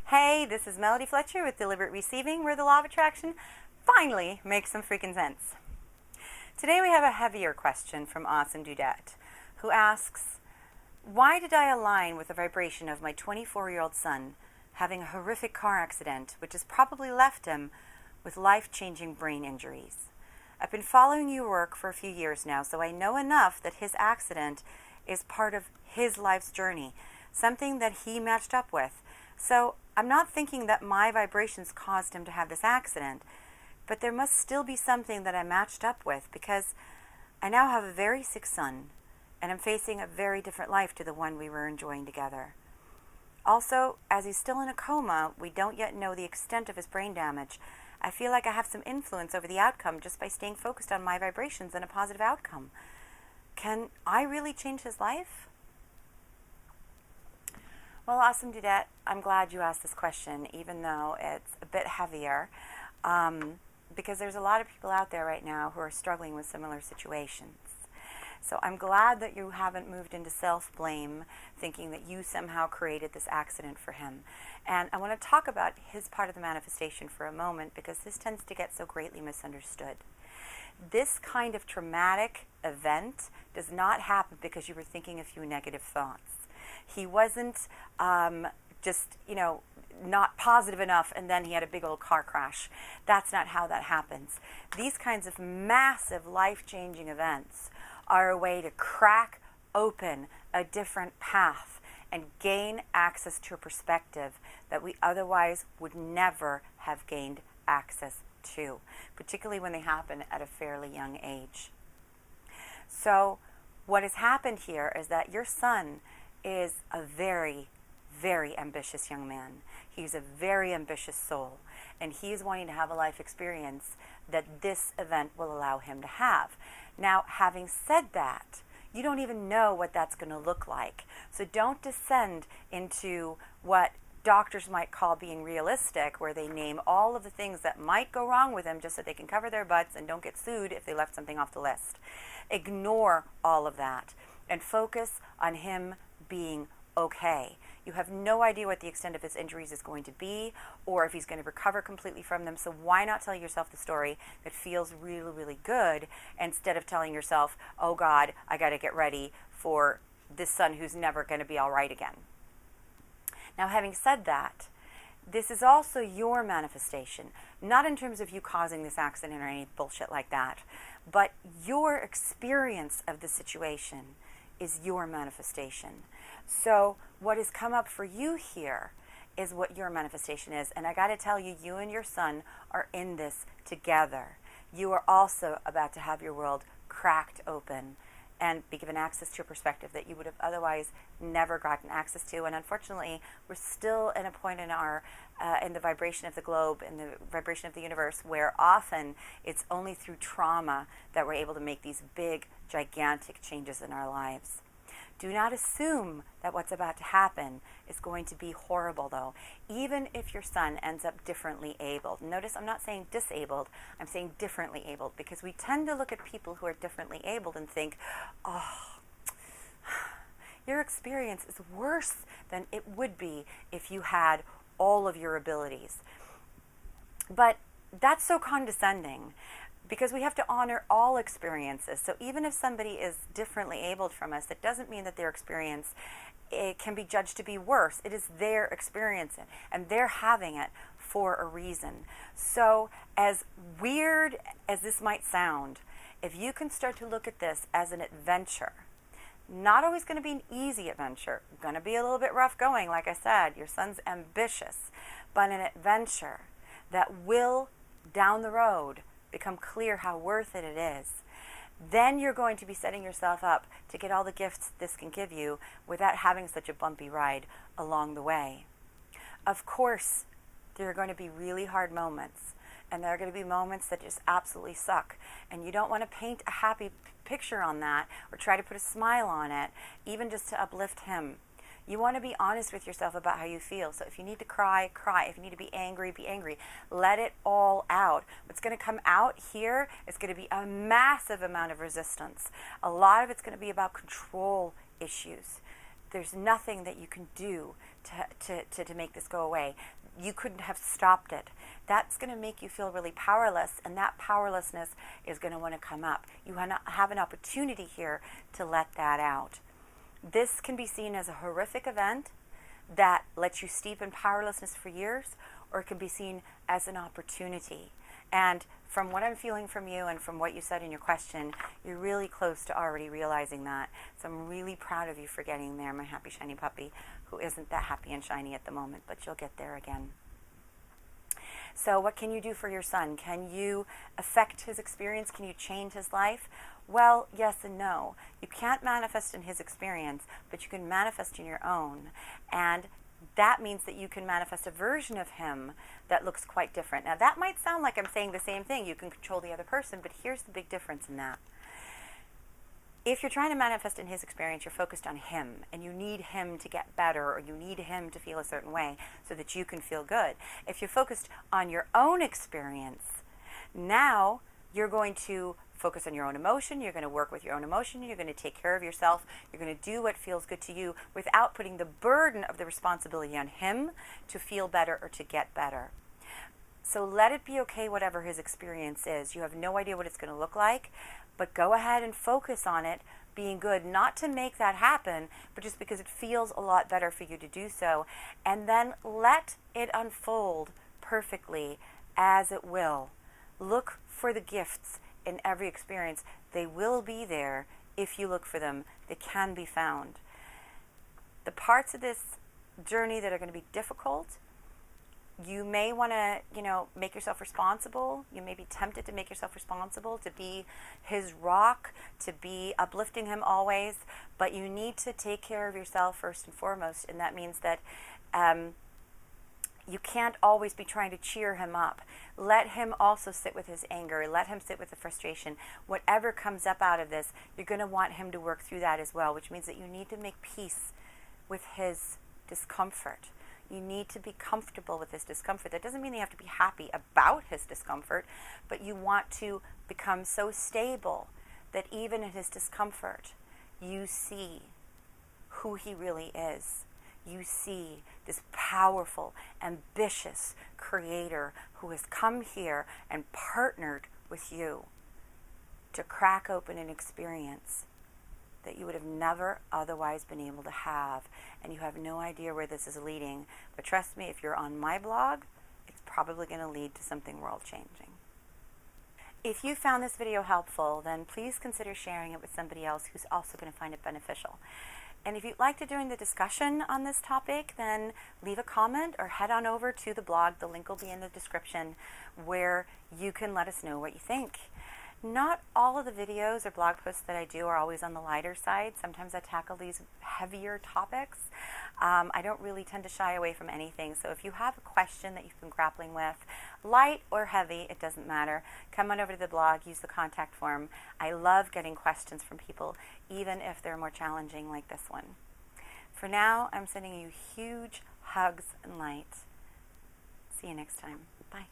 Hey, this is Melody Fletcher with Deliberate Receiving, where the law of attraction finally makes some freaking sense. Today we have a heavier question from Awesome Dudette, who asks, why did I align with the vibration of my 24-year-old son having a horrific car accident, which has probably left him with life-changing brain injuries? I've been following your work for a few years now, so I know enough that his accident is part of his life's journey, something that he matched up with. So I'm not thinking that my vibrations caused him to have this accident, but there must still be something that I matched up with, because I now have a very sick son, and I'm facing a very different life to the one we were enjoying together. Also, as he's still in a coma, we don't yet know the extent of his brain damage. I feel like I have some influence over the outcome just by staying focused on my vibrations and a positive outcome. Can I really change his life? Well, Awesome Dudette, I'm glad you asked this question, even though it's a bit heavier, because there's a lot of people out there right now who are struggling with similar situations. So I'm glad that you haven't moved into self-blame, thinking that you somehow created this accident for him. And I want to talk about his part of the manifestation for a moment, because this tends to get so greatly misunderstood. This kind of traumatic event does not happen because you were thinking a few negative thoughts. He wasn't not positive enough, and then he had a big old car crash. That's not how that happens. These kinds of massive life-changing events are a way to crack open a different path and gain access to a perspective that we otherwise would never have gained access to, particularly when they happen at a fairly young age. So what has happened here is that your son is a very, very ambitious young man. He's a very ambitious soul, and he's wanting to have a life experience that this event will allow him to have. Now, having said that, you don't even know what that's going to look like. So don't descend into what doctors might call being realistic, where they name all of the things that might go wrong with him just so they can cover their butts and don't get sued if they left something off the list. Ignore all of that and focus on him being okay. You have no idea what the extent of his injuries is going to be, or if he's going to recover completely from them. So why not tell yourself the story that feels really, really good, instead of telling yourself, oh God, I got to get ready for this son who's never going to be all right again. Now, having said that, this is also your manifestation, not in terms of you causing this accident or any bullshit like that, but your experience of the situation is your manifestation. So what has come up for you here is what your manifestation is. And I got to tell you, you and your son are in this together. You are also about to have your world cracked open and be given access to a perspective that you would have otherwise never gotten access to. And unfortunately, we're still in a point in our in the vibration of the globe, in the vibration of the universe, where often it's only through trauma that we're able to make these big, gigantic changes in our lives. Do not assume that what's about to happen is going to be horrible, though, even if your son ends up differently abled. Notice I'm not saying disabled, I'm saying differently abled, because we tend to look at people who are differently abled and think, oh, your experience is worse than it would be if you had all of your abilities. But that's so condescending, because we have to honor all experiences. So even if somebody is differently abled from us, that doesn't mean that their experience can be judged to be worse. It is their experience, and they're having it for a reason. So as weird as this might sound, if you can start to look at this as an adventure, not always going to be an easy adventure, going to be a little bit rough going, like I said, your son's ambitious, but an adventure that will, down the road, become clear how worth it is, then you're going to be setting yourself up to get all the gifts this can give you without having such a bumpy ride along the way. Of course, there are going to be really hard moments, and there are going to be moments that just absolutely suck, and you don't want to paint a happy picture on that or try to put a smile on it, even just to uplift him. You want to be honest with yourself about how you feel. So if you need to cry, cry. If you need to be angry, be angry. Let it all out. What's going to come out here is going to be a massive amount of resistance. A lot of it's going to be about control issues. there's nothing that you can do to make this go away. You couldn't have stopped it. That's going to make you feel really powerless, and that powerlessness is going to want to come up. You have an opportunity here to let that out. This can be seen as a horrific event that lets you steep in powerlessness for years, or it can be seen as an opportunity. And from what I'm feeling from you and from what you said in your question, you're really close to already realizing that. So I'm really proud of you for getting there, my happy, shiny puppy, who isn't that happy and shiny at the moment, but you'll get there again. So what can you do for your son? Can you affect his experience? Can you change his life? Well, yes and no. You can't manifest in his experience, but you can manifest in your own. And that means that you can manifest a version of him that looks quite different. Now, that might sound like I'm saying the same thing. You can control the other person, but here's the big difference in that. If you're trying to manifest in his experience, you're focused on him, and you need him to get better, or you need him to feel a certain way so that you can feel good. If you're focused on your own experience, now you're going to focus on your own emotion, you're going to work with your own emotion, you're going to take care of yourself, you're going to do what feels good to you without putting the burden of the responsibility on him to feel better or to get better. So let it be okay whatever his experience is. You have no idea what it's going to look like, but go ahead and focus on it being good, not to make that happen, but just because it feels a lot better for you to do so. And then let it unfold perfectly as it will. Look for the gifts in every experience. They will be there if you look for them. They can be found. The parts of this journey that are going to be difficult, you may want to, make yourself responsible. You may be tempted to make yourself responsible, to be his rock, to be uplifting him always, but you need to take care of yourself first and foremost, and that means that you can't always be trying to cheer him up. Let him also sit with his anger. Let him sit with the frustration. Whatever comes up out of this, you're going to want him to work through that as well, which means that you need to make peace with his discomfort. You need to be comfortable with his discomfort. That doesn't mean you have to be happy about his discomfort, but you want to become so stable that even in his discomfort, you see who he really is. You see this powerful, ambitious creator who has come here and partnered with you to crack open an experience that you would have never otherwise been able to have. And you have no idea where this is leading. But trust me, if you're on my blog, it's probably going to lead to something world-changing. If you found this video helpful, then please consider sharing it with somebody else who's also going to find it beneficial. And if you'd like to join the discussion on this topic, then leave a comment or head on over to the blog. The link will be in the description, where you can let us know what you think. Not all of the videos or blog posts that I do are always on the lighter side. Sometimes I tackle these heavier topics. I don't really tend to shy away from anything. So if you have a question that you've been grappling with, light or heavy, it doesn't matter, come on over to the blog, use the contact form. I love getting questions from people, even if they're more challenging like this one. For now, I'm sending you huge hugs and light. See you next time. Bye.